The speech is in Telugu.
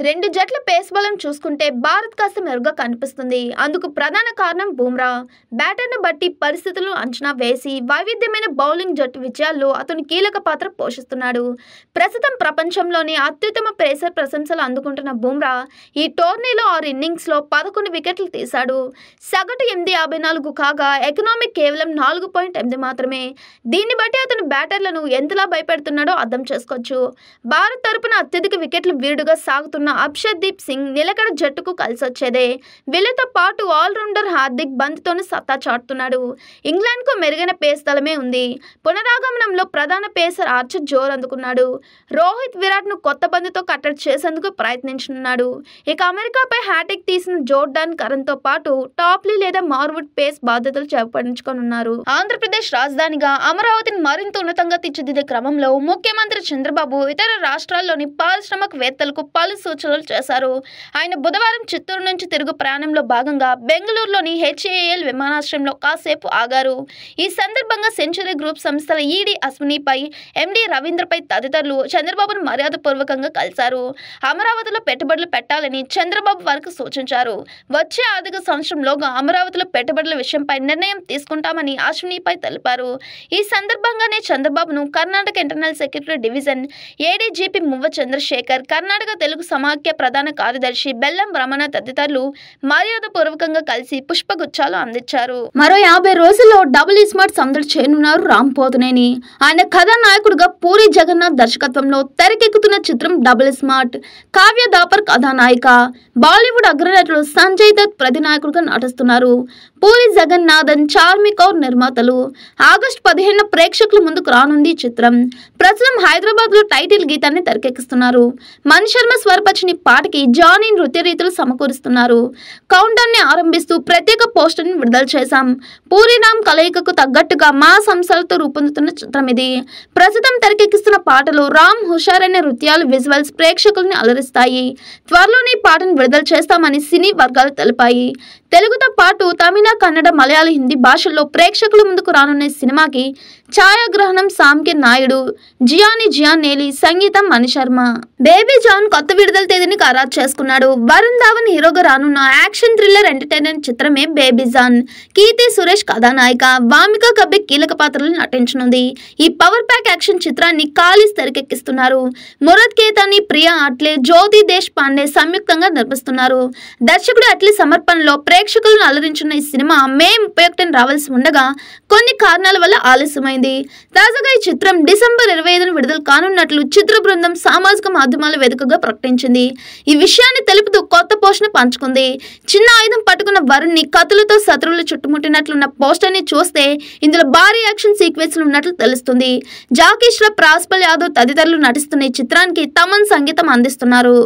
రెండు జట్ల పేస్ బలం చూసుకుంటే భారత్ కాస్త మెరుగ్గా కనిపిస్తుంది. అందుకు ప్రధాన కారణం బుమ్రా. బ్యాటర్ను బట్టి పరిస్థితులను అంచనా వేసి వైవిధ్యమైన బౌలింగ్ జట్టు విజయాల్లో అతను కీలక పాత్ర పోషిస్తున్నాడు. ప్రస్తుతం ప్రపంచంలోని అత్యుత్తమ పేసర్ ప్రశంసలు అందుకుంటున్న బుమ్రా ఈ టోర్నీలో 6 ఇన్నింగ్స్లో 11 వికెట్లు తీశాడు. సగటు 8.54 కాగా ఎకనామిక్ కేవలం 4.8 మాత్రమే. దీన్ని బట్టి అతను బ్యాటర్లను ఎంతలా భయపెడుతున్నాడో అర్థం చేసుకోవచ్చు. భారత్ తరపున అత్యధిక వికెట్లు వీరుడుగా సాగుతున్న అర్షదీప్ సింగ్ నిలకడ జట్టుకు కలిసొచ్చేదే. వీళ్లతో పాటు ఆల్రౌండర్ హార్దిక్ బంతితోనూ సత్తా చాటుతున్నాడు. ఇంగ్లాండ్కు మెరుగైన పేస్ దళమే ఉంది. పునరాగమనంలో ప్రధాన పేసర్ ఆర్చర్ జోరు అందుకున్నాడు. రోహిత్ విరాట్ను కొత్త బంతితో కట్టడి చేసేందుకు ప్రయత్నించనున్నాడు. ఇక అమెరికాపై హ్యాట్రిక్ తీసిన జోర్డాన్ కరణ్తో పాటు టాప్లీ లేదా మార్వుడ్ పేస్ బాధ్యతలు చేపట్టించుకోనున్నారు. ఆంధ్రప్రదేశ్ రాజధానిగా అమరావతిని మరింత ఉన్నతంగా తీర్చిదిద్దే క్రమంలో ముఖ్యమంత్రి చంద్రబాబు ఇతర రాష్ట్రాల్లోని పారిశ్రామికవేత్తలకు పలు సూచనలు చేశారు. ఆయన బుధవారం చిత్తూరు నుంచి తిరుగు ప్రయాణంలో భాగంగా బెంగళూరులోని HAL విమానాశ్రయంలో కాసేపు ఆగారు. ఈ సందర్భంగా సెంచరీ గ్రూప్ సంస్థల ED అశ్వినిపై, MD రవీంద్రపై తదితరులు చంద్రబాబును మర్యాదపూర్వకంగా కలిశారు. అమరావతిలో పెట్టుబడులు పెట్టాలని చంద్రబాబు వారికి సూచించారు. వచ్చే ఆర్థిక సంవత్సరంలోగా అమరావతిలో పెట్టుబడుల విషయంపై నిర్ణయం తీసుకుంటామని అశ్వినిపై తెలిపారు. ఈ సందర్భంగానే చంద్రబాబును Karnataka internal secretary division ADGP మువ్వ చంద్రశేఖర్, కర్ణాటక తెలుగు సమాఖ్య ప్రధాన కార్యదర్శి బెల్లం రమణ తదితరులు మర్యాదపూర్వకంగా కలిసి పుష్పగుచ్చాలు అందించారు. మరో 50 రోజుల్లో డబుల్ స్మార్ట్ సందడి చేయనున్నారు రామ్ పోతినేని. ఆయన కథానాయకుడిగా పూరి జగన్నాథ్ దర్శకత్వంలో తెరకెక్కుతున్న చిత్రం డబుల్ స్మార్ట్. కావ్య దాపర్ కథానాయిక. బాలీవుడ్ అగ్రనటుడు సంజయ్ దత్ ప్రతినాయకుడిగా నటిస్తున్నారు. పూరి జగన్నాథన్, చార్మి కౌర్ నిర్మాతలు. ఆగస్టు 15న ప్రేక్షకుల ముందుకు రానుంది ఈ చిత్రం. ప్రస్తుతం హైదరాబాద్ లో టైటిల్ గీతాన్ని తెరకెక్కిస్తున్నారు. మణి శర్మ స్వరపరిచిన పాటకి జానీ నృత్య రీతులు సమకూరుస్తున్నారు. కౌంట్ డౌన్ ని ఆరంభిస్తూ ప్రత్యేక పోస్టర్ ని విడుదల చేశాం. పూరి రామ్ కలయికకు తగ్గట్టుగా మా సంస్థలతో రూపొందుతున్న చిత్రం ఇది. ప్రస్తుతం తెరకెక్కిస్తున్న పాటలు రామ్ హుషారైన నృత్యాలు, విజువల్స్ ప్రేక్షకుల్ని అలరిస్తాయి. త్వరలోనే పాటను విడుదల చేస్తామని సినీ వర్గాలు తెలిపాయి. తెలుగుతో పాటు తమిళ, కన్నడ, మలయాళ, హిందీ భాషల్లో ప్రేక్షకుల ముందుకు రానున్న సినిమాకి ఛాయాగ్రహణం సామ్కే నాయుడు, జియాన్ నేలి, సంగీతం మణి శర్మ. బేబీ జాన్ కొత్త విడుదల తేదీని ఖరారు చేసుకున్నాడు. వరుణ్ ధావన్ హీరోగా రానున్న యాక్షన్ థ్రిల్లర్ ఎంటర్టైనర్ చిత్రమే బేబీ జాన్. కీర్తి సురేష్ కథానాయిక, వామిక కబ్బే కీలక పాత్రలు నటించనుంది. ఈ పవర్ ప్యాక్ యాక్షన్ చిత్రాన్ని కాలిస్ తెరకెక్కిస్తున్నారు. మురద్ కేతాని, ప్రియా అట్లే, జ్యోతి దేశ్ పాండే సంయుక్తంగా నిర్మిస్తున్నారు. దర్శకుడు అట్లే సమర్పణలో ప్రేక్షకులను అలరించిన ఈ సినిమా మే 31న రావాల్సి ఉండగా కొన్ని కారణాల వల్ల ఆలస్యమైంది. తాజాగా ఈ చిత్రం డిసెంబర్ 25న విడుదల కానున్నట్లు చిత్ర బృందం సామాజిక మాధ్యమాల వేదికగా ప్రకటించింది. ఈ విషయాన్ని తెలుపుతూ కొత్త పోస్ట్ను పంచుకుంది. చిన్న ఆయుధం పట్టుకున్న వరుణ్ ని కత్తులతో శత్రువులు చుట్టుముట్టినట్లున్న పోస్టర్ ని చూస్తే ఇందులో భారీ యాక్షన్ సీక్వెన్స్లు ఉన్నట్లు తెలుస్తుంది. జాకీ ష్రాఫ్, రాజ్పాల్ యాదవ్ తదితరులు నటిస్తున్న ఈ చిత్రానికి తమన్ సంగీతం అందిస్తున్నారు.